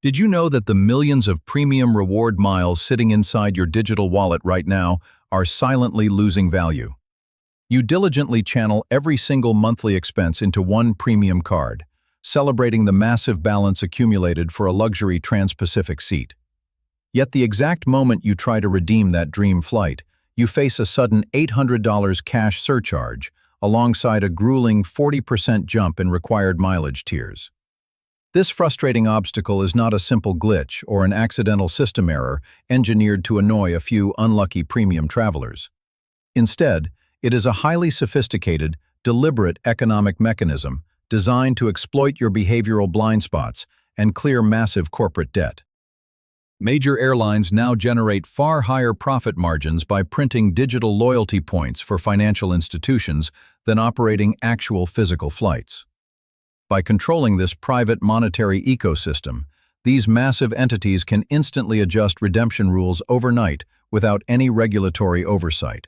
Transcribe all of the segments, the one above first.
Did you know that the millions of premium reward miles sitting inside your digital wallet right now are silently losing value? You diligently channel every single monthly expense into one premium card, celebrating the massive balance accumulated for a luxury trans-Pacific seat. Yet the exact moment you try to redeem that dream flight, you face a sudden $800 cash surcharge, alongside a grueling 40% jump in required mileage tiers. This frustrating obstacle is not a simple glitch or an accidental system error engineered to annoy a few unlucky premium travelers. Instead, it is a highly sophisticated, deliberate economic mechanism designed to exploit your behavioral blind spots and clear massive corporate debt. Major airlines now generate far higher profit margins by printing digital loyalty points for financial institutions than operating actual physical flights. By controlling this private monetary ecosystem, these massive entities can instantly adjust redemption rules overnight without any regulatory oversight.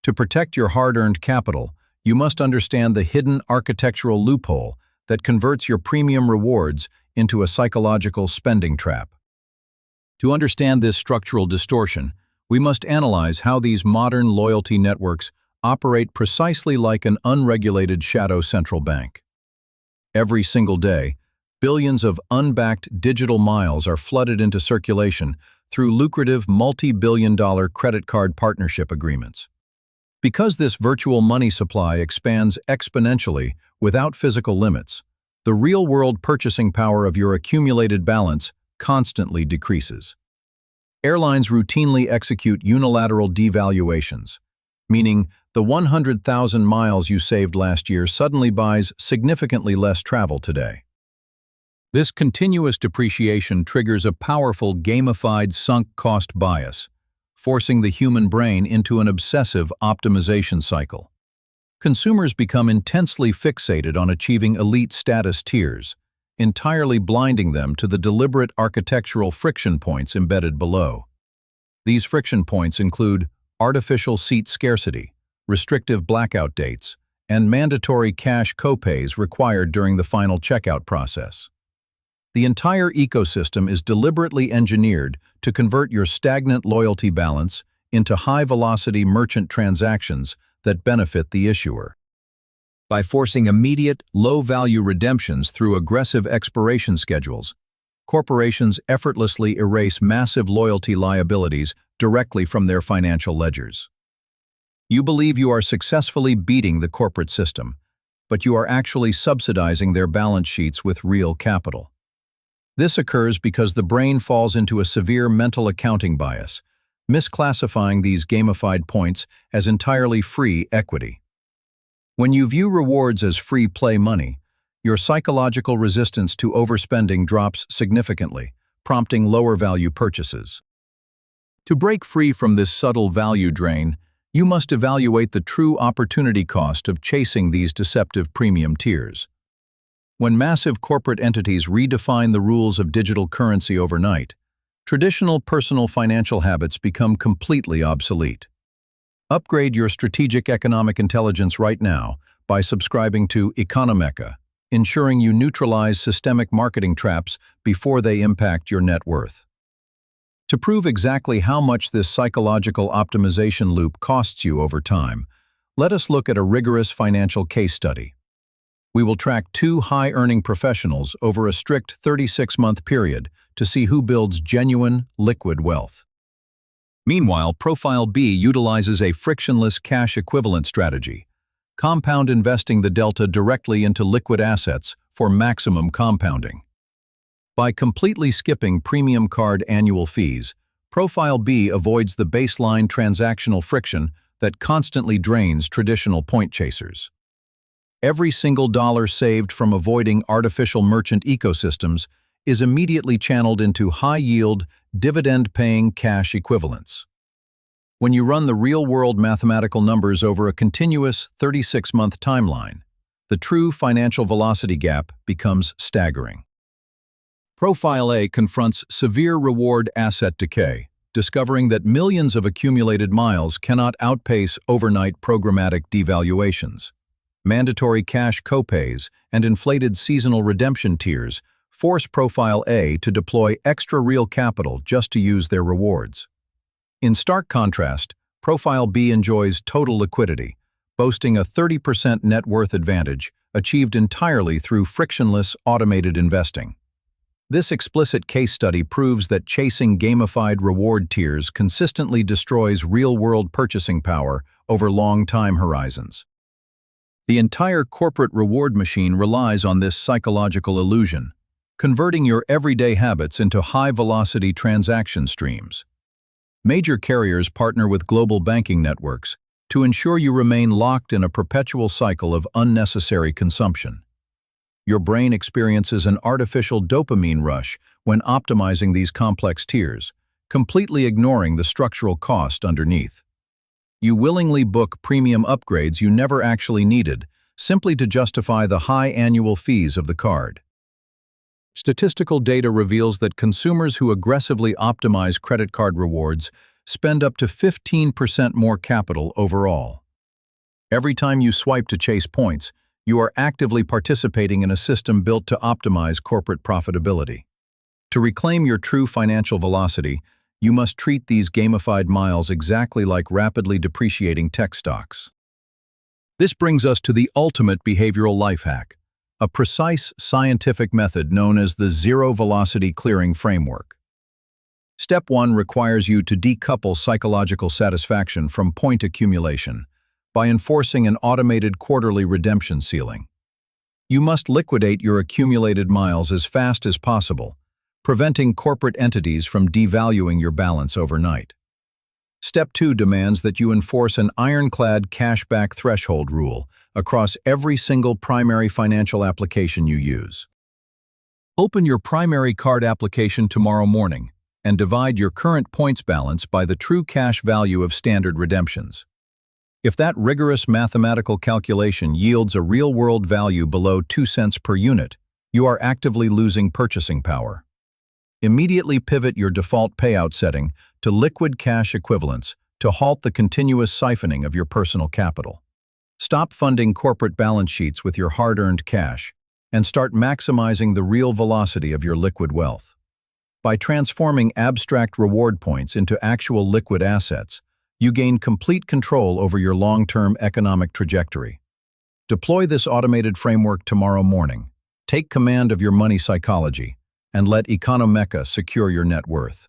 To protect your hard-earned capital, you must understand the hidden architectural loophole that converts your premium rewards into a psychological spending trap. To understand this structural distortion, we must analyze how these modern loyalty networks operate precisely like an unregulated shadow central bank. Every single day, billions of unbacked digital miles are flooded into circulation through lucrative multi-billion-dollar credit card partnership agreements. Because this virtual money supply expands exponentially without physical limits, the real-world purchasing power of your accumulated balance constantly decreases. Airlines routinely execute unilateral devaluations, meaning the 100,000 miles you saved last year suddenly buys significantly less travel today. This continuous depreciation triggers a powerful gamified sunk cost bias, forcing the human brain into an obsessive optimization cycle. Consumers become intensely fixated on achieving elite status tiers, entirely blinding them to the deliberate architectural friction points embedded below. These friction points include artificial seat scarcity, restrictive blackout dates, and mandatory cash copays required during the final checkout process. The entire ecosystem is deliberately engineered to convert your stagnant loyalty balance into high-velocity merchant transactions that benefit the issuer. By forcing immediate, low-value redemptions through aggressive expiration schedules, corporations effortlessly erase massive loyalty liabilities directly from their financial ledgers. You believe you are successfully beating the corporate system, but you are actually subsidizing their balance sheets with real capital. This occurs because the brain falls into a severe mental accounting bias, misclassifying these gamified points as entirely free equity. When you view rewards as free play money, your psychological resistance to overspending drops significantly, prompting lower value purchases. To break free from this subtle value drain, you must evaluate the true opportunity cost of chasing these deceptive premium tiers. When massive corporate entities redefine the rules of digital currency overnight, traditional personal financial habits become completely obsolete. Upgrade your strategic economic intelligence right now by subscribing to Economecha, ensuring you neutralize systemic marketing traps before they impact your net worth. To prove exactly how much this psychological optimization loop costs you over time, let us look at a rigorous financial case study. We will track two high-earning professionals over a strict 36-month period to see who builds genuine, liquid wealth. Meanwhile, Profile B utilizes a frictionless cash equivalent strategy, compound investing the delta directly into liquid assets for maximum compounding. By completely skipping premium card annual fees, Profile B avoids the baseline transactional friction that constantly drains traditional point chasers. Every single dollar saved from avoiding artificial merchant ecosystems is immediately channeled into high-yield, dividend-paying cash equivalents. When you run the real-world mathematical numbers over a continuous 36-month timeline, the true financial velocity gap becomes staggering. Profile A confronts severe reward asset decay, discovering that millions of accumulated miles cannot outpace overnight programmatic devaluations. Mandatory cash copays and inflated seasonal redemption tiers force Profile A to deploy extra real capital just to use their rewards. In stark contrast, Profile B enjoys total liquidity, boasting a 30% net worth advantage achieved entirely through frictionless, automated investing. This explicit case study proves that chasing gamified reward tiers consistently destroys real-world purchasing power over long time horizons. The entire corporate reward machine relies on this psychological illusion, converting your everyday habits into high-velocity transaction streams. Major carriers partner with global banking networks to ensure you remain locked in a perpetual cycle of unnecessary consumption. Your brain experiences an artificial dopamine rush when optimizing these complex tiers, completely ignoring the structural cost underneath. You willingly book premium upgrades you never actually needed, simply to justify the high annual fees of the card. Statistical data reveals that consumers who aggressively optimize credit card rewards spend up to 15% more capital overall. Every time you swipe to chase points, you are actively participating in a system built to optimize corporate profitability. To reclaim your true financial velocity, you must treat these gamified miles exactly like rapidly depreciating tech stocks. This brings us to the ultimate behavioral life hack, a precise scientific method known as the zero-velocity clearing framework. Step 1 requires you to decouple psychological satisfaction from point accumulation by enforcing an automated quarterly redemption ceiling. You must liquidate your accumulated miles as fast as possible, preventing corporate entities from devaluing your balance overnight. Step 2 demands that you enforce an ironclad cashback threshold rule across every single primary financial application you use. Open your primary card application tomorrow morning and divide your current points balance by the true cash value of standard redemptions. If that rigorous mathematical calculation yields a real-world value below 2 cents per unit, you are actively losing purchasing power. Immediately pivot your default payout setting to liquid cash equivalents to halt the continuous siphoning of your personal capital. Stop funding corporate balance sheets with your hard-earned cash and start maximizing the real velocity of your liquid wealth. By transforming abstract reward points into actual liquid assets, you gain complete control over your long-term economic trajectory. Deploy this automated framework tomorrow morning. Take command of your money psychology and let Economecha secure your net worth.